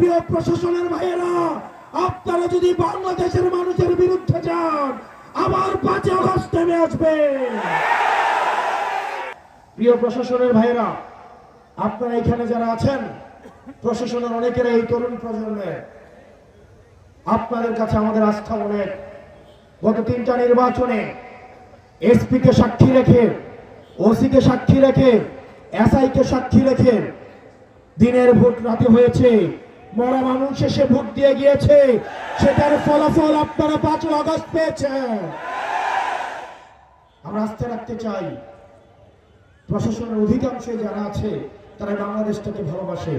প্রিয় প্রশাসনের ভাইয়েরা, আপনারা যদি বাংলাদেশের মানুষের বিরুদ্ধে যান, আবার 5 আগস্ট নেমে আসবে। প্রিয় প্রশাসনের ভাইয়েরা, আপনারা এখানে যারা আছেন, প্রশাসনের অনেকেরা এই তরুণ প্রজন্মের, আপনাদের কাছে আমাদের আস্থা অনেক। গত 3টা নির্বাচনে এসপি কে সাক্ষী রেখে, ওসি কে সাক্ষী রেখে, এসআই কে সাক্ষী রেখে দিনের ভোট রাতে হয়েছে, মরা মানুষ এসে ভোট দিয়ে গিয়েছে, সেটার ফলাফল আপনারা 5 আগস্ট পেয়েছেন। আমরা আস্থা রাখতে চাই, প্রশাসনের অধিকাংশ যারা আছে তারা বাংলাদেশটাকে ভালোবাসে।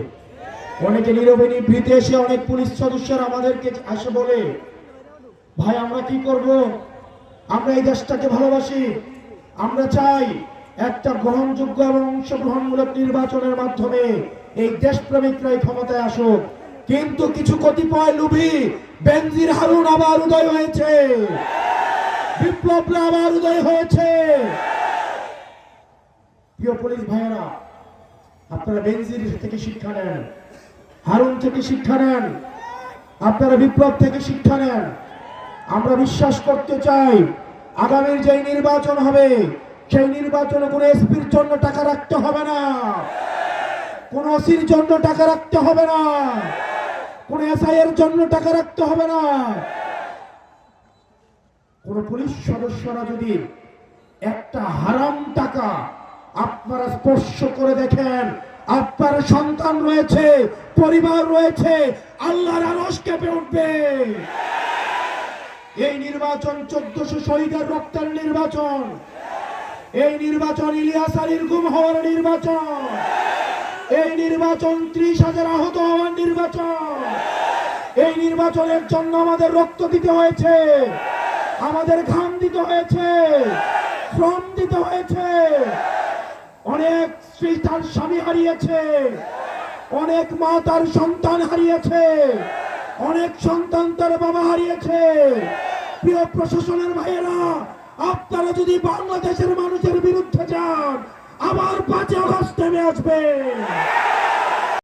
অনেকে নীরবে নিভৃতে এসে অনেক পুলিশ সদস্যরা আমাদেরকে আসে বলে, ভাই আমরা কি করব, আমরা এই দেশটাকে ভালোবাসি, আমরা চাই একটা গ্রহণযোগ্য এবং অংশগ্রহণমূলক নির্বাচনের মাধ্যমে এই দেশপ্রেমিকরাই ক্ষমতায় আসুক। কিন্তু কিছু কতিপয় লোভী বেনজির হারুন আবার উদয় হয়েছে, বিপ্লবরা আবার উদয় হয়েছে। প্রিয় পুলিশ ভাইয়েরা, আপনারা বেনজির থেকে শিক্ষা নেন, হারুন থেকে শিক্ষা নেন, আপনারা বিপ্লব থেকে শিক্ষা নেন। আমরা বিশ্বাস করতে চাই আগামীর যে নির্বাচন হবে, সেই নির্বাচনে কোনো এসপির জন্য টাকা রাখতে হবে না, কোন ওসির জন্য টাকা রাখতে হবে না, কোন এসআই এর জন্য টাকা রাখতে হবে না। কোন পুলিশ সদস্যরা যদি একটা হারাম টাকা আপনারা স্পর্শ করে দেখেন, আপনার সন্তান রয়েছে, পরিবার রয়েছে, আল্লাহর আরশ কেঁপে উঠবে। এই নির্বাচন 1400 শহীদের রক্তের নির্বাচন, এই নির্বাচন ইলিয়াস আলীর গুম হওয়ার নির্বাচন, এই নির্বাচন 30,000 আহত হওয়ার নির্বাচন। এই নির্বাচনের জন্য আমাদের রক্ত দিতে হয়েছে, আমাদের ঘাম দিতে হয়েছে, শ্রম দিতে হয়েছে। অনেক স্ত্রী তার স্বামী হারিয়েছে, অনেক মা তার সন্তান হারিয়েছে, অনেক সন্তান তার বাবা হারিয়েছে। প্রিয় প্রশাসনের ভাইয়েরা, আপনারা যদি বাংলাদেশের মানুষের বিরুদ্ধে যান, আবার 5 আগস্ট নেমে আসবে।